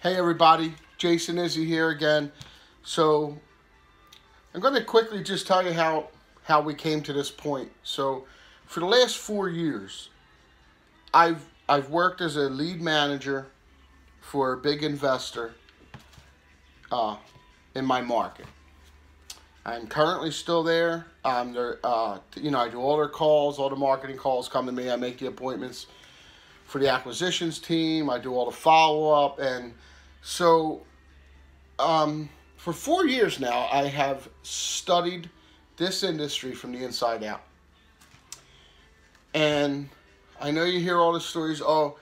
Hey everybody, Jason Izzy here again. So I'm going to quickly just tell you how we came to this point. So for the last 4 years, I've worked as a lead manager for a big investor uh, in my market. I'm currently still there. I do all their calls, all the marketing calls come to me. I make the appointments for the acquisitions team. I do all the follow up, and so for 4 years now, I have studied this industry from the inside out. And I know you hear all the stories. Oh,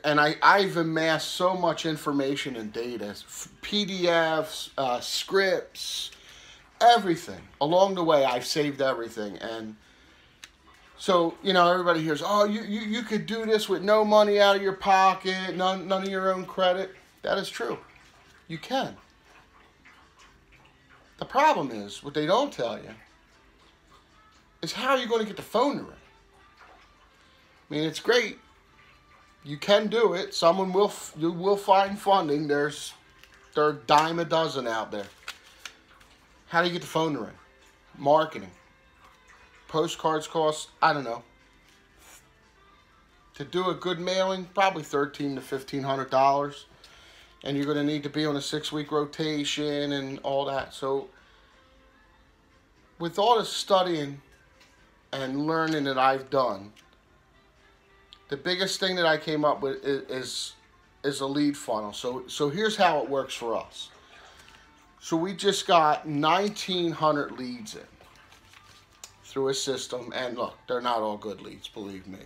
I've amassed so much information and data, PDFs, scripts, everything. Along the way, I've saved everything. And so, everybody hears, oh, you could do this with no money out of your pocket, none of your own credit. That is true. You can. The problem is, what they don't tell you, is how you're going to get the phone to ring. I mean, it's great. You can do it. You will find funding. There are a dime a dozen out there. How do you get the phone to ring? Marketing. Postcards cost, I don't know. To do a good mailing, probably $1,300 to $1,500. And you're going to need to be on a 6-week rotation and all that. So with all the studying and learning that I've done, the biggest thing that I came up with is a lead funnel. So here's how it works for us. So we just got 1,900 leads in through a system. And look, they're not all good leads, believe me.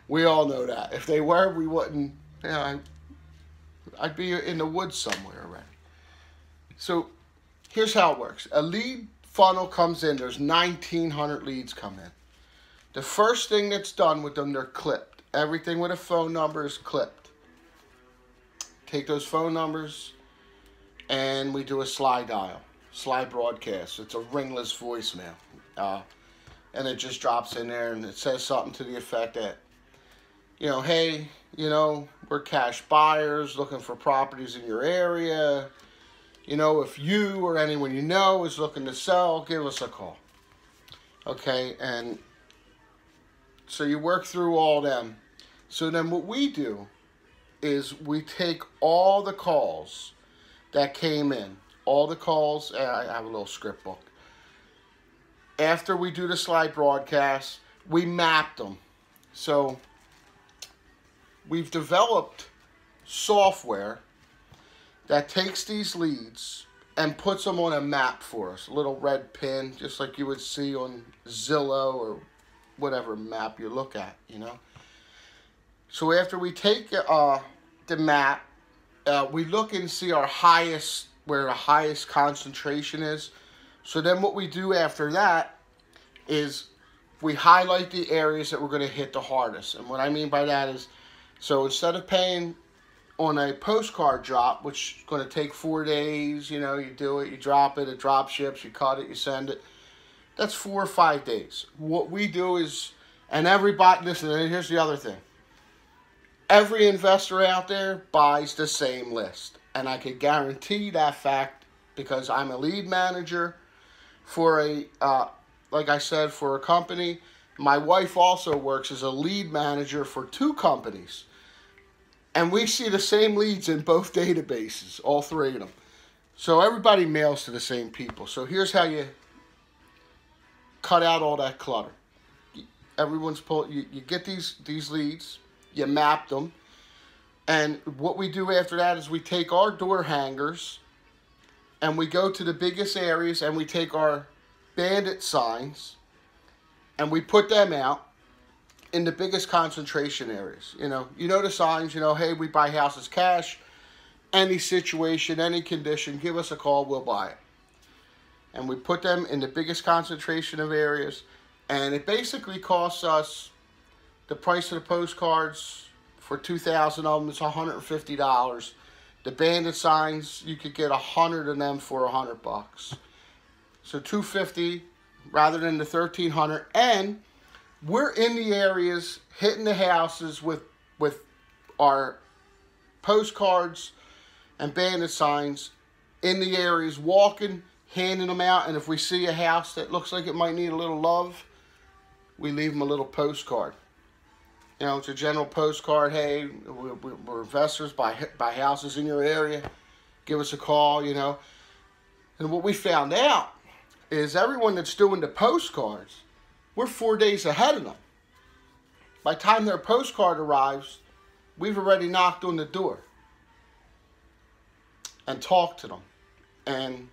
We all know that. If they were, we wouldn't, I'd be in the woods somewhere already. So here's how it works. A lead funnel comes in. There's 1,900 leads come in. The first thing that's done with them, they're clipped. Everything with a phone number is clipped. Take those phone numbers and we do a slide dial, slide broadcast. It's a ringless voicemail. And it just drops in there and it says something to the effect that, hey, we're cash buyers looking for properties in your area. If you or anyone you know is looking to sell, give us a call. Okay, and so you work through all them. So then what we do is we take all the calls that came in, all the calls, I have a little script book. After we do the slide broadcast, we map them. So we've developed software that takes these leads and puts them on a map for us, a little red pin, just like you would see on Zillow or whatever map you look at, So after we take the map, we look and see where the highest concentration is. So then what we do after that is we highlight the areas that we're going to hit the hardest. And what I mean by that is, so instead of paying on a postcard drop, which is going to take 4 days, you do it, you drop it drop ships, you cut it, you send it. That's 4 or 5 days. What we do is, and everybody, listen, and here's the other thing. Every investor out there buys the same list. And I can guarantee that fact because I'm a lead manager for like I said, for a company. My wife also works as a lead manager for 2 companies. And we see the same leads in both databases, all 3 of them. So everybody mails to the same people. So here's how you cut out all that clutter. Everyone's you get these leads, you map them, and what we do after that is we take our door hangers and we go to the biggest areas and we take our bandit signs and we put them out in the biggest concentration areas. You know the signs, hey, we buy houses cash, any situation, any condition, give us a call, we'll buy it. And we put them in the biggest concentration of areas, and it basically costs us, the price of the postcards for 2,000 of them is $150. The bandit signs, you could get 100 of them for $100. So $250 rather than the $1,300, and we're in the areas, hitting the houses with our postcards and bandit signs in the areas, walking, handing them out. And if we see a house that looks like it might need a little love, we leave them a little postcard. You know, it's a general postcard. Hey, we're investors, buy houses in your area. Give us a call, you know. And what we found out is everyone that's doing the postcards, we're 4 days ahead of them. By the time their postcard arrives, we've already knocked on the door and talked to them and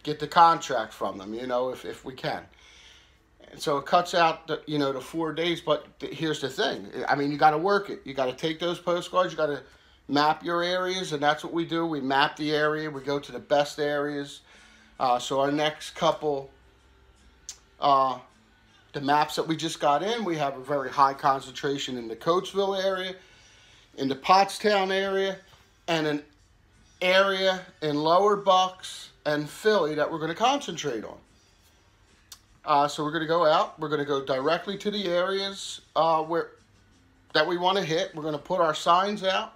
get the contract from them, you know, if we can. And so it cuts out, the 4 days, but here's the thing. I mean, you got to work it. You got to take those postcards. You got to map your areas, and that's what we do. We map the area. We go to the best areas. So our next couple, the maps that we just got in, we have a very high concentration in the Coatesville area, in the Pottstown area, and an area in Lower Bucks and Philly that we're going to concentrate on. So we're going to go out. We're going to go directly to the areas that we want to hit. We're going to put our signs out,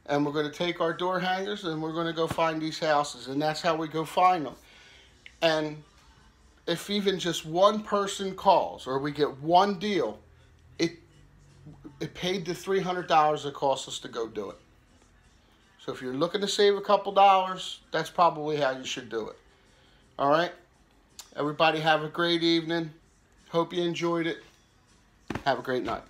and we're going to take our door hangers, and we're going to go find these houses, and that's how we go find them. And if even just one person calls or we get one deal, it paid the $300 it cost us to go do it. So if you're looking to save a couple dollars, that's probably how you should do it. All right? Everybody have a great evening. Hope you enjoyed it. Have a great night.